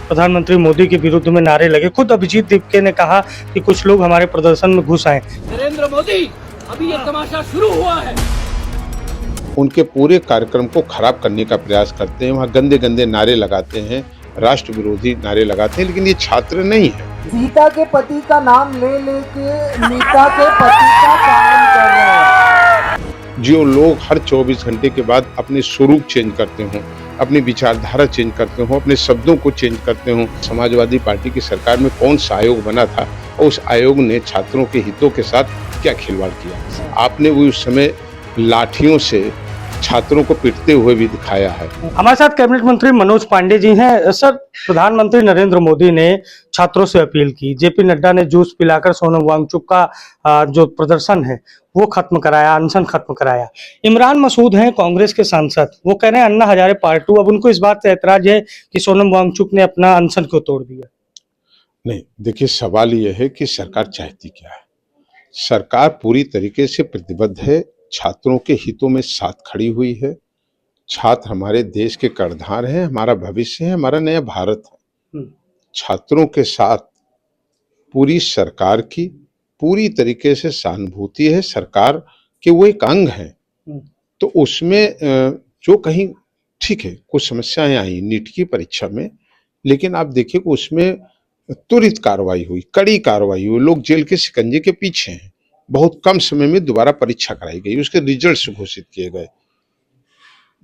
प्रधानमंत्री मोदी के विरुद्ध में नारे लगे। खुद अभिजीत दीपके ने कहा कि कुछ लोग हमारे प्रदर्शन में घुस आए। नरेंद्र मोदी, अभी ये तमाशा शुरू हुआ है। उनके पूरे कार्यक्रम को खराब करने का प्रयास करते हैं, वहाँ गंदे गंदे नारे लगाते हैं, राष्ट्र विरोधी नारे लगाते हैं, लेकिन ये छात्र नहीं है। सीता के पति का नाम ले लेके नीता के पति का काम कर रहे हैं। जो लोग हर 24 घंटे के बाद अपने स्वरूप चेंज करते हों, अपनी विचारधारा चेंज करते हों, अपने शब्दों को चेंज करते हों। समाजवादी पार्टी की सरकार में कौन सा आयोग बना था और उस आयोग ने छात्रों के हितों के साथ क्या खिलवाड़ किया? आपने वो उस समय लाठियों से छात्रों को पीटते हुए भी दिखाया है। हमारे साथ कैबिनेट मंत्री मनोज पांडे जी हैं। सर, प्रधानमंत्री नरेंद्र मोदी ने छात्रों से अपील की, जेपी नड्डा ने जूस पिलाकर सोनम वांगचुक का जो प्रदर्शन है वो खत्म कराया, अनशन खत्म कराया। इमरान मसूद हैं कांग्रेस के सांसद, वो कह रहे हैं अन्ना हजारे पार्ट 2। अब उनको इस बात से ऐतराज है कि सोनम वांगचुक ने अपना अनशन क्यों तोड़ दिया। नहीं, देखिए, सवाल यह है कि सरकार चाहती क्या है। सरकार पूरी तरीके से प्रतिबद्ध है, छात्रों के हितों में साथ खड़ी हुई है। छात्र हमारे देश के कर्णधार हैं, हमारा भविष्य है, हमारा नया भारत है। छात्रों के साथ पूरी सरकार की पूरी तरीके से सहानुभूति है। सरकार के वो एक अंग हैं, तो उसमें जो कहीं ठीक है कुछ समस्याएं आई नीट की परीक्षा में, लेकिन आप देखिए कि उसमें त्वरित कार्रवाई हुई, कड़ी कार्रवाई हुई। लोग जेल के शिकंजे के पीछे हैं। बहुत कम समय में दोबारा परीक्षा कराई गई, उसके रिजल्ट्स घोषित किए गए,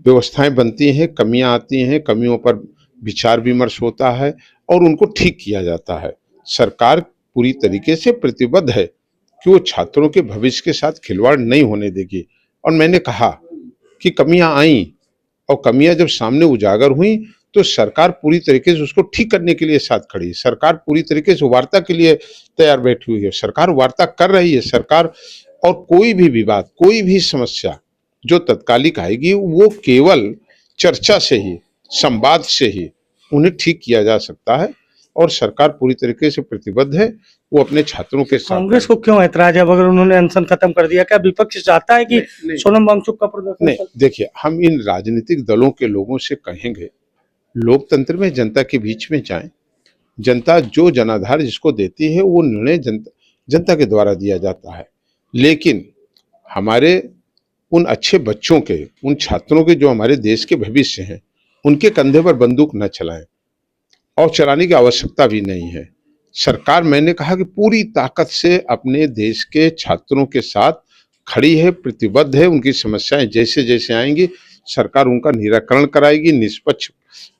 व्यवस्थाएं बनती हैं, कमियां आती हैं, कमियों पर विचार विमर्श होता है और उनको ठीक किया जाता है। सरकार पूरी तरीके से प्रतिबद्ध है कि वो छात्रों के भविष्य के साथ खिलवाड़ नहीं होने देगी। और मैंने कहा कि कमियां आई और कमियां जब सामने उजागर हुई तो सरकार पूरी तरीके से उसको ठीक करने के लिए साथ खड़ी है। सरकार पूरी तरीके से वार्ता के लिए तैयार बैठी हुई है। सरकार वार्ता कर रही है। सरकार, और कोई भी विवाद, कोई भी समस्या जो तत्कालिक आएगी वो केवल चर्चा से ही, संवाद से ही उन्हें ठीक किया जा सकता है। और सरकार पूरी तरीके से प्रतिबद्ध है, वो अपने छात्रों के साथ। कांग्रेस को क्यों ऐतराज है अगर उन्होंने अनशन खत्म कर दिया? क्या विपक्ष चाहता है कि सोनम वांगचुक का प्रदर्शन? नहीं, देखिए, हम इन राजनीतिक दलों के लोगों से कहेंगे, लोकतंत्र में जनता के बीच में जाएं। जनता जो जनाधार जिसको देती है वो निर्णय जनता के द्वारा दिया जाता है। लेकिन हमारे उन अच्छे बच्चों के, उन छात्रों के जो हमारे देश के भविष्य हैं, उनके कंधे पर बंदूक न चलाएं और चलाने की आवश्यकता भी नहीं है। सरकार, मैंने कहा कि पूरी ताकत से अपने देश के छात्रों के साथ खड़ी है, प्रतिबद्ध है। उनकी समस्याएं जैसे जैसे आएंगी सरकार उनका निराकरण कराएगी। निष्पक्ष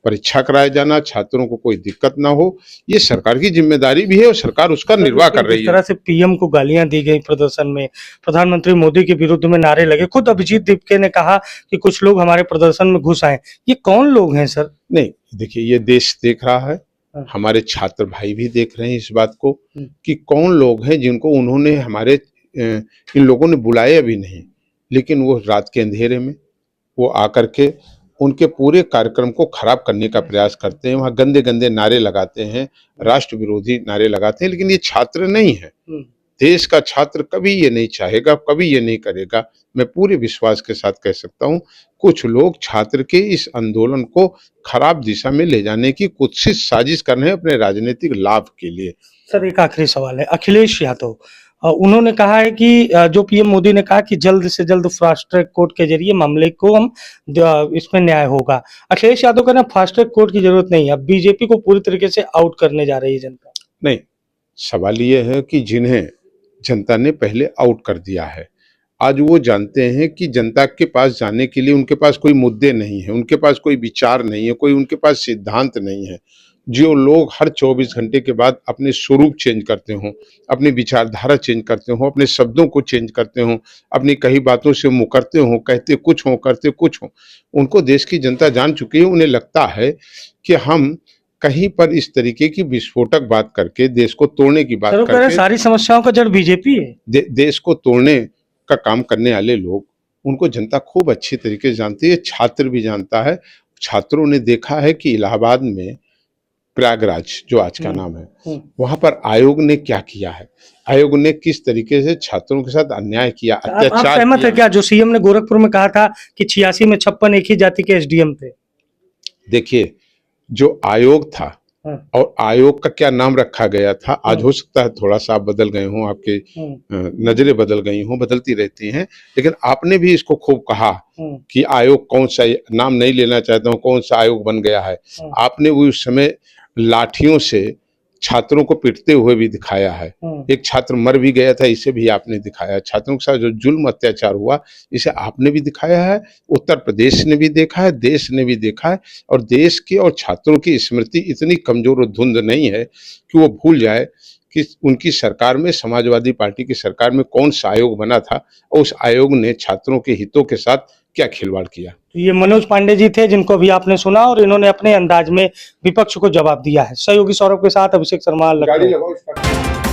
परीक्षा कराया जाना, छात्रों को कोई दिक्कत ना हो, ये सरकार की जिम्मेदारी भी है और सरकार उसका निर्वाह कर रही है। इस तरह से पीएम को गालियां दी गई प्रदर्शन में, प्रधानमंत्री मोदी के विरुद्ध में नारे लगे। खुद अभिजीत दीपके ने कहा कि कुछ लोग हमारे प्रदर्शन में घुस आए। ये कौन लोग हैं सर? नहीं, देखिए, ये देश देख रहा है, हमारे छात्र भाई भी देख रहे हैं इस बात को कि कौन लोग हैं जिनको उन्होंने, हमारे इन लोगों ने बुलाया भी नहीं, लेकिन वो रात के अंधेरे में वो आकर के उनके पूरे कार्यक्रम को खराब करने का प्रयास करते हैं, वहाँ गंदे गंदे नारे लगाते हैं, राष्ट्र विरोधी नारे लगाते हैं, लेकिन ये छात्र नहीं है। देश का छात्र कभी ये नहीं चाहेगा, कभी ये नहीं करेगा। मैं पूरे विश्वास के साथ कह सकता हूँ, कुछ लोग छात्र के इस आंदोलन को खराब दिशा में ले जाने की कुत्सित साजिश कर रहे हैं अपने राजनीतिक लाभ के लिए। सर, एक आखिरी सवाल है। अखिलेश यादव, उन्होंने कहा है कि जो पीएम मोदी ने कहा कि जल्द से जल्द फास्ट ट्रैक कोर्ट के जरिए मामले को हम इसमें न्याय होगा। अखिलेश यादव कहना फास्ट ट्रैक कोर्ट की जरूरत नहीं है, अब बीजेपी को पूरी तरीके से आउट करने जा रही है जनता। नहीं, सवाल ये है कि जिन्हें जनता ने पहले आउट कर दिया है, आज वो जानते हैं कि जनता के पास जाने के लिए उनके पास कोई मुद्दे नहीं है, उनके पास कोई विचार नहीं है, कोई उनके पास सिद्धांत नहीं है। जो लोग हर 24 घंटे के बाद अपने स्वरूप चेंज करते हों, अपनी विचारधारा चेंज करते हों, अपने शब्दों को चेंज करते हों, अपनी कही बातों से मुकरते हों, कहते कुछ हों करते कुछ हों, उनको देश की जनता जान चुकी है। उन्हें लगता है कि हम कहीं पर इस तरीके की विस्फोटक बात करके, देश को तोड़ने की बात करके, सारी समस्याओं का जड़ बीजेपी है। देश को तोड़ने का काम करने वाले लोग, उनको जनता खूब अच्छी तरीके से जानती है, छात्र भी जानता है। छात्रों ने देखा है कि इलाहाबाद में प्रयागराज, जो आज का नाम है, वहां पर आयोग ने क्या किया है, आयोग ने किस तरीके से छात्रों के साथ अन्याय किया, अत्याचार। आप सहमत है क्या जो सीएम ने गोरखपुर में कहा था कि 86 में 56 एक ही जाति के एसडीएम थे? देखिए, जो आयोग था और आयोग का क्या नाम रखा गया था, आज हो सकता है थोड़ा सा आप बदल गए हों, आपके नजरें बदल गई हों, बदलती रहती हैं, लेकिन आपने भी इसको खूब कहा कि आयोग कौन सा, नाम नहीं लेना चाहता हूँ, कौन सा आयोग बन गया है। आपने उस समय लाठियों से छात्रों को पीटते हुए भी दिखाया है, एक छात्र मर भी गया था, इसे भी आपने दिखाया। छात्रों के साथ जो जुल्म अत्याचार हुआ इसे आपने भी दिखाया है, उत्तर प्रदेश ने भी देखा है, देश ने भी देखा है। और देश की और छात्रों की स्मृति इतनी कमजोर और धुंध नहीं है कि वो भूल जाए कि उनकी सरकार में, समाजवादी पार्टी की सरकार में कौन सा आयोग बना था और उस आयोग ने छात्रों के हितों के साथ क्या खिलवाड़ किया। ये मनोज पांडे जी थे जिनको भी आपने सुना, और इन्होंने अपने अंदाज में विपक्ष को जवाब दिया है। सहयोगी सौरभ के साथ अभिषेक शर्मा, लखनऊ।